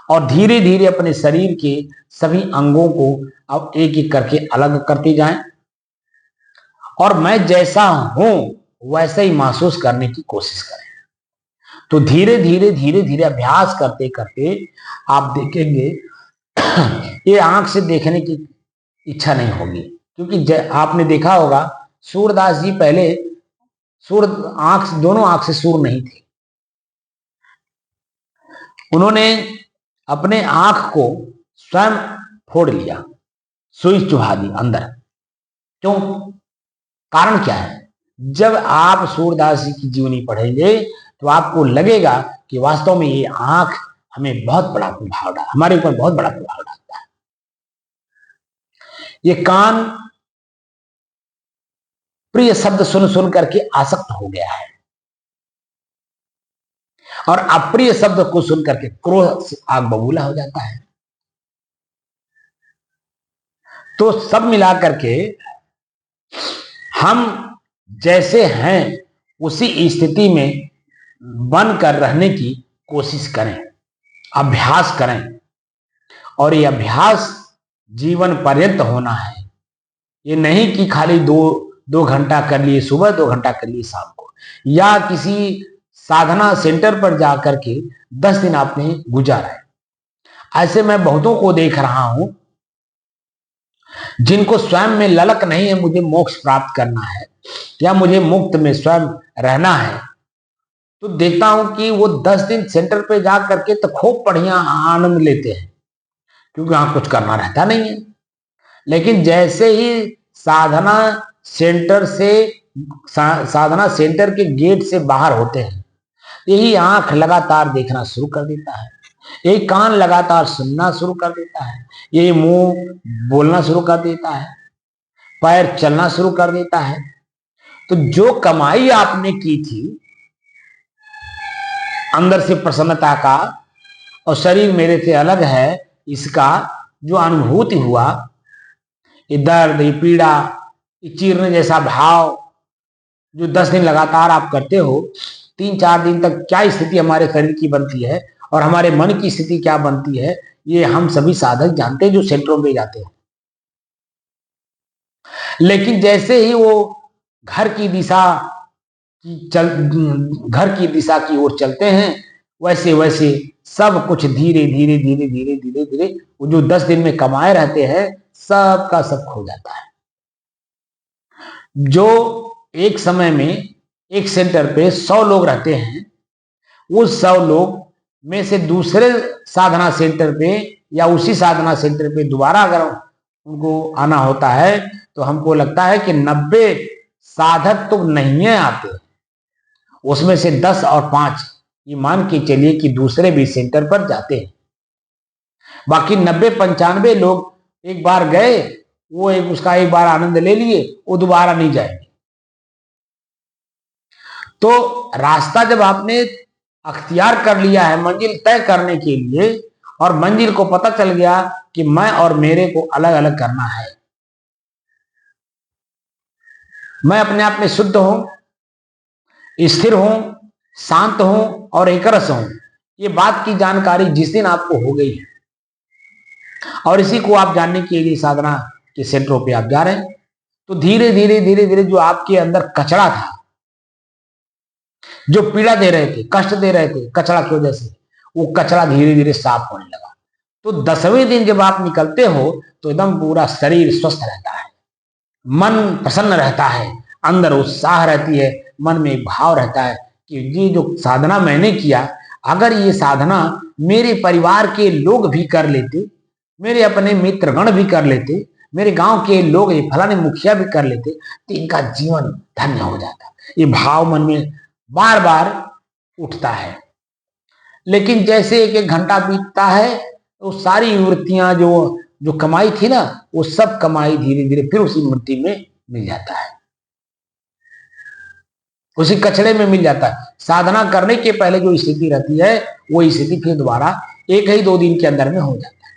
S1: और धीरे धीरे अपने शरीर के सभी अंगों को अब एक एक करके अलग करते जाएं और मैं जैसा हूं वैसे ही महसूस करने की कोशिश करें। तो धीरे धीरे धीरे धीरे अभ्यास करते करते आप देखेंगे ये आंख से देखने की इच्छा नहीं होगी, क्योंकि आपने देखा होगा सूरदास जी पहले दोनों आंख से सूर नहीं थे। उन्होंने अपने आंख को स्वयं फोड़ लिया, सुई चुभा दी अंदर। क्यों? कारण क्या है? जब आप सूरदास जी की जीवनी पढ़ेंगे तो आपको लगेगा कि वास्तव में ये आंख हमें बहुत बड़ा प्रभाव डाला, हमारे ऊपर बहुत बड़ा प्रभाव डालता है। ये कान प्रिय शब्द सुन सुन करके आसक्त हो गया है और अप्रिय शब्द को सुन करके क्रोध से आग बबूला हो जाता है। तो सब मिला करके हम जैसे हैं उसी स्थिति में बनकर रहने की कोशिश करें, अभ्यास करें। और ये अभ्यास जीवन पर्यंत होना है। ये नहीं कि खाली दो घंटा कर लिए सुबह, 2 घंटा कर लिए शाम को, या किसी साधना सेंटर पर जाकर के 10 दिन आपने गुजारा है। ऐसे मैं बहुतों को देख रहा हूं जिनको स्वयं में ललक नहीं है मुझे मोक्ष प्राप्त करना है या मुझे मुक्त में स्वयं रहना है, तो देखता हूं कि वो 10 दिन सेंटर पे जा करके तो खूब बढ़िया आनंद लेते हैं, क्योंकि वहां कुछ करना रहता नहीं है। लेकिन जैसे ही साधना सेंटर के गेट से बाहर होते हैं, यही आंख लगातार देखना शुरू कर देता है, यही कान लगातार सुनना शुरू कर देता है, यही मुंह बोलना शुरू कर देता है, पैर चलना शुरू कर देता है। तो जो कमाई आपने की थी अंदर से प्रसन्नता का, और शरीर मेरे से अलग है इसका जो अनुभूति हुआ, ये दर्द, ये पीड़ा, ये चीरने जैसा भाव जो 10 दिन लगातार आप करते हो, 3-4 दिन तक क्या स्थिति हमारे शरीर की बनती है और हमारे मन की स्थिति क्या बनती है, ये हम सभी साधक जानते हैं जो सेंटरों पे जाते हैं। लेकिन जैसे ही वो घर की दिशा की ओर चलते हैं, वैसे वैसे सब कुछ धीरे धीरे धीरे धीरे धीरे धीरे वो जो 10 दिन में कमाए रहते हैं सब का सब खो जाता है। जो एक समय में एक सेंटर पे 100 लोग रहते हैं, उस 100 लोग में से दूसरे साधना सेंटर पे या उसी साधना सेंटर पे दोबारा अगर उनको आना होता है तो हमको लगता है कि 90 साधक तो नहीं है आते, उसमें से 10 और 5 ये मान के चलिए कि दूसरे भी सेंटर पर जाते हैं। बाकी 90-95 लोग एक बार गए, वो उसका एक बार आनंद ले लिए, वो दोबारा नहीं जाएंगे। तो रास्ता जब आपने अख्तियार कर लिया है मंजिल तय करने के लिए, और मंजिल को पता चल गया कि मैं और मेरे को अलग अलग करना है, मैं अपने आप में शुद्ध हूं, स्थिर हूं, शांत हूं और एकरस हूं, ये बात की जानकारी जिस दिन आपको हो गई है, और इसी को आप जानने के लिए साधना के सेंटरों पे आप जा रहे हैं, तो धीरे धीरे धीरे धीरे जो आपके अंदर कचरा था, जो पीड़ा दे रहे थे, कष्ट दे रहे थे कचरा की वजह से, वो कचरा धीरे धीरे साफ होने लगा। तो 10वें दिन जब आप निकलते हो तो एकदम पूरा शरीर स्वस्थ रहता है, मन प्रसन्न रहता है, अंदर उत्साह रहती है, मन में एक भाव रहता है कि ये जो साधना मैंने किया, अगर ये साधना मेरे परिवार के लोग भी कर लेते, मेरे अपने मित्रगण भी कर लेते, मेरे गांव के लोग, ये फलाने मुखिया भी कर लेते, तो इनका जीवन धन्य हो जाता। ये भाव मन में बार बार उठता है। लेकिन जैसे एक घंटा बीतता है तो सारी वृत्तियां जो कमाई थी ना, वो सब कमाई धीरे धीरे फिर उसी मिट्टी में मिल जाता है, उसी कचड़े में मिल जाता है। साधना करने के पहले जो स्थिति रहती है वो स्थिति फिर दोबारा 1-2 दिन के अंदर में हो जाता है।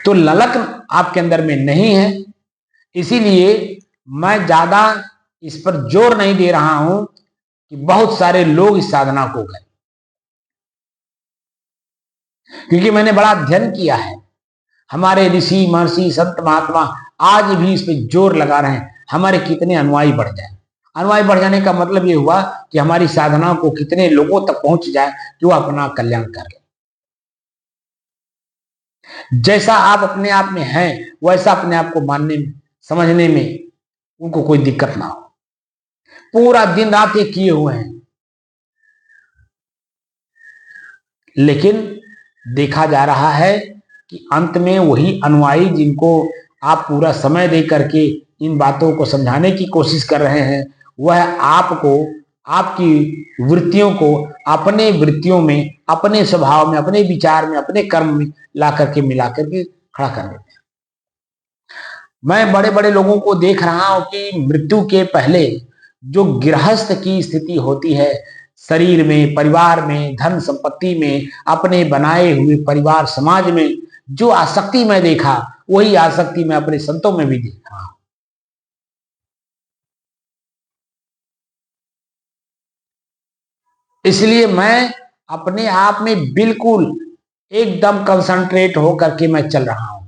S1: तो ललक आपके अंदर में नहीं है, इसीलिए मैं ज्यादा इस पर जोर नहीं दे रहा हूं कि बहुत सारे लोग इस साधना को करें, क्योंकि मैंने बड़ा अध्ययन किया है। हमारे ऋषि महर्षि संत महात्मा आज भी इस पे जोर लगा रहे हैं, हमारे कितने अनुयायी बढ़ जाए। अनुयायी बढ़ जाने का मतलब ये हुआ कि हमारी साधना को कितने लोगों तक पहुंच जाए जो अपना कल्याण कर ले। जैसा आप अपने आप में हैं वैसा अपने आप को मानने में, समझने में उनको कोई दिक्कत ना हो। पूरा दिन रात ये किए हुए हैं, लेकिन देखा जा रहा है कि अंत में वही अनुयायी जिनको आप पूरा समय दे करके इन बातों को समझाने की कोशिश कर रहे हैं, वह आपको, आपकी वृत्तियों को अपने वृत्तियों में, अपने स्वभाव में, अपने विचार में, अपने कर्म में ला करके मिला करके खड़ा कर देते हैं। मैं बड़े बड़े लोगों को देख रहा हूं कि मृत्यु के पहले जो गृहस्थ की स्थिति होती है, शरीर में, परिवार में, धन संपत्ति में, अपने बनाए हुए परिवार समाज में जो आसक्ति मैं देखा, वही आसक्ति मैं अपने संतों में भी देख रहा हूं। इसलिए मैं अपने आप में बिल्कुल एकदम कंसंट्रेट होकर के मैं चल रहा हूं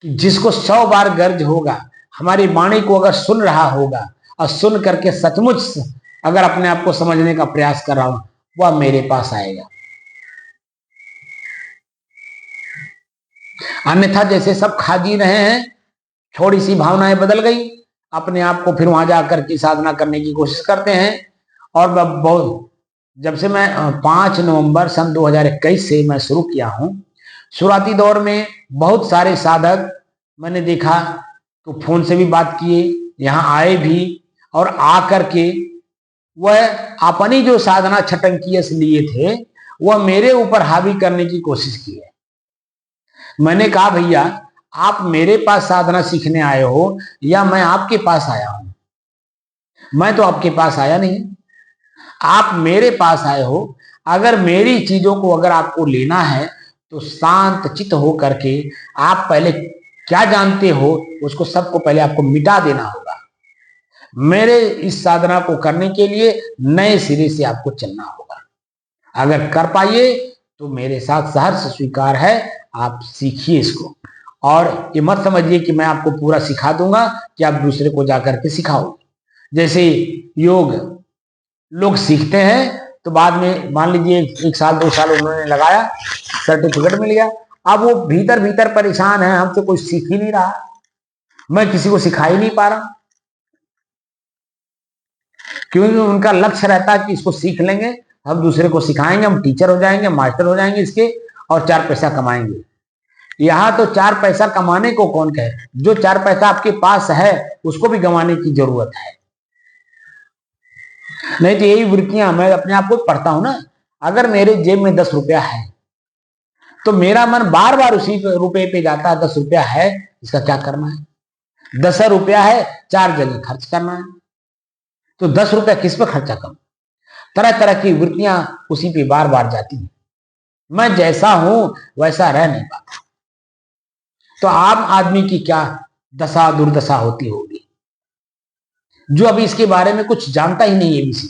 S1: कि जिसको 100 बार गर्ज होगा, हमारी वाणी को अगर सुन रहा होगा और सुन करके सचमुच अगर अपने आप को समझने का प्रयास कर रहा हूं, वह मेरे पास आएगा। अन्यथा जैसे सब खा जी रहे हैं, थोड़ी सी भावनाएं बदल गई, अपने आप को फिर वहां जाकर के साधना करने की कोशिश करते हैं। और बहुत जब से मैं 5 नवंबर सन 2021 से मैं शुरू किया हूं, शुरुआती दौर में बहुत सारे साधक मैंने देखा तो फोन से भी बात किए, यहाँ आए भी, और आकर के वह अपनी जो साधना छटंकियस लिए थे वह मेरे ऊपर हावी करने की कोशिश की है। मैंने कहा भैया आप मेरे पास साधना सीखने आए हो या मैं आपके पास आया हूं? मैं तो आपके पास आया नहीं, आप मेरे पास आए हो। अगर मेरी चीजों को अगर आपको लेना है तो शांत चित्त हो करके आप पहले क्या जानते हो उसको सबको पहले आपको मिटा देना होगा। मेरे इस साधना को करने के लिए नए सिरे से आपको चलना होगा। अगर कर पाइए तो मेरे साथ सहर्ष स्वीकार है, आप सीखिए इसको। और ये मत समझिए कि मैं आपको पूरा सिखा दूंगा कि आप दूसरे को जाकर के सिखाओ। जैसे योग लोग सीखते हैं तो बाद में मान लीजिए 1 साल 2 साल उन्होंने लगाया, सर्टिफिकेट मिल गया, अब वो भीतर भीतर परेशान है, हमसे कोई सीख ही नहीं रहा, मैं किसी को सिखा ही नहीं पा रहा, क्योंकि उनका लक्ष्य रहता है कि इसको सीख लेंगे, हम दूसरे को सिखाएंगे, हम टीचर हो जाएंगे, मास्टर हो जाएंगे इसके, और 4 पैसा कमाएंगे। यहां तो 4 पैसा कमाने को कौन कहे, जो 4 पैसा आपके पास है उसको भी गंवाने की जरूरत है। नहीं तो यही वृत्तियां, मैं अपने आप को पढ़ता हूं ना, अगर मेरे जेब में 10 रुपया है तो मेरा मन बार बार उसी रुपए पे जाता है, 10 रुपया है इसका क्या करना है, 10 रुपया है 4 जगह खर्च करना है, तो 10 रुपया किस पे खर्चा करूं? तरह तरह की वृत्तियां उसी पे बार बार जाती हैं। मैं जैसा हूं वैसा रह नहीं पाता। तो आम आदमी की क्या दशा दुर्दशा होती होगी, जो अभी इसके बारे में कुछ जानता ही नहीं है किसी,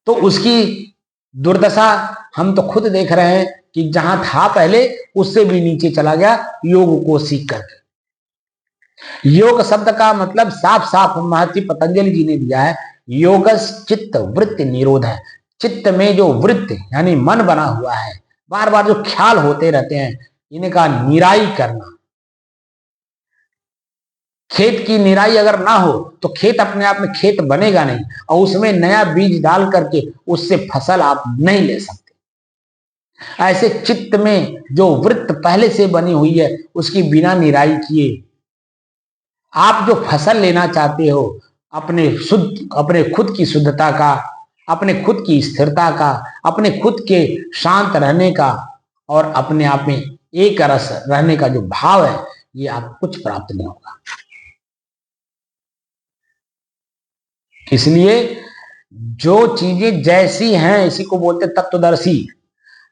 S1: तो उसकी दुर्दशा हम तो खुद देख रहे हैं कि जहां था पहले उससे भी नीचे चला गया योग को सीख करके। योग शब्द का मतलब साफ साफ महर्षि पतंजलि जी ने दिया है, योगस चित्त वृत्ति निरोध है। चित्त में जो वृत्ति यानी मन बना हुआ है, बार बार जो ख्याल होते रहते हैं, इनका निराई करना। खेत की निराई अगर ना हो तो खेत अपने आप में खेत बनेगा नहीं, और उसमें नया बीज डाल करके उससे फसल आप नहीं ले सकते। ऐसे चित्त में जो वृत्त पहले से बनी हुई है उसकी बिना निराई किए आप जो फसल लेना चाहते हो, अपने खुद की शुद्धता का, अपने खुद की स्थिरता का, अपने खुद के शांत रहने का और अपने आप में एक रस रहने का जो भाव है, ये आप कुछ प्राप्त नहीं होगा। इसलिए जो चीजें जैसी हैं इसी को बोलते तत्वदर्शी।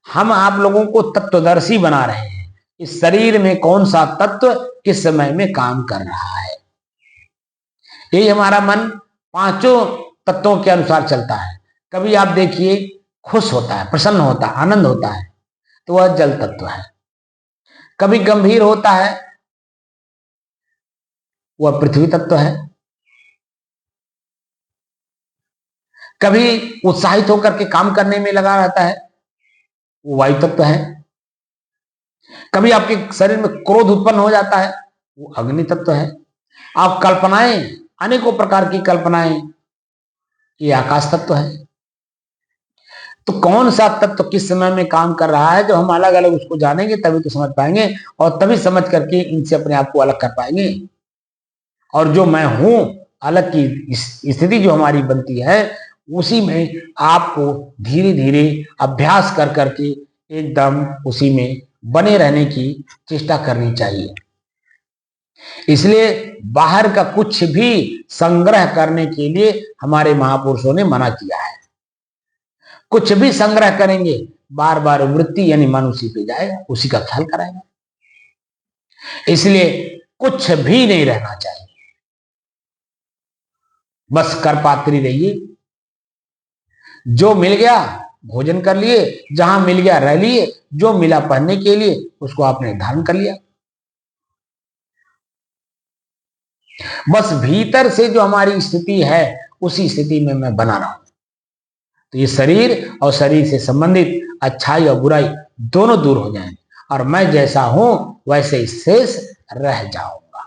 S1: हम आप लोगों को तत्वदर्शी बना रहे हैं, इस शरीर में कौन सा तत्व किस समय में काम कर रहा है। यही हमारा मन 5 तत्वों के अनुसार चलता है। कभी आप देखिए खुश होता है, प्रसन्न होता है, आनंद होता है, तो वह जल तत्व है। कभी गंभीर होता है, वह पृथ्वी तत्व है। कभी उत्साहित होकर के काम करने में लगा रहता है, वो वायु तत्व है। कभी आपके शरीर में क्रोध उत्पन्न हो जाता है, वो अग्नि तत्व है। आप कल्पनाएं, अनेकों प्रकार की कल्पनाएं, ये आकाश तत्व है। तो कौन सा तत्व किस समय में काम कर रहा है, जो हम अलग अलग उसको जानेंगे तभी तो समझ पाएंगे, और तभी समझ करके इनसे अपने आप को अलग कर पाएंगे। और जो मैं हूं अलग की स्थिति जो हमारी बनती है, उसी में आपको धीरे धीरे अभ्यास कर करके एकदम उसी में बने रहने की चेष्टा करनी चाहिए। इसलिए बाहर का कुछ भी संग्रह करने के लिए हमारे महापुरुषों ने मना किया है। कुछ भी संग्रह करेंगे, बार बार वृत्ति यानी मन उसी पे जाएगा, उसी का ख्याल कराएगा। इसलिए कुछ भी नहीं रहना चाहिए, बस कर पात्री रहिए। जो मिल गया भोजन कर लिए, जहां मिल गया रह लिए, जो मिला पहनने के लिए उसको आपने धारण कर लिया। बस भीतर से जो हमारी स्थिति है उसी स्थिति में मैं बना रहा हूं। तो ये शरीर और शरीर से संबंधित अच्छाई और बुराई दोनों दूर हो जाएंगे और मैं जैसा हूं वैसे शेष रह जाऊंगा।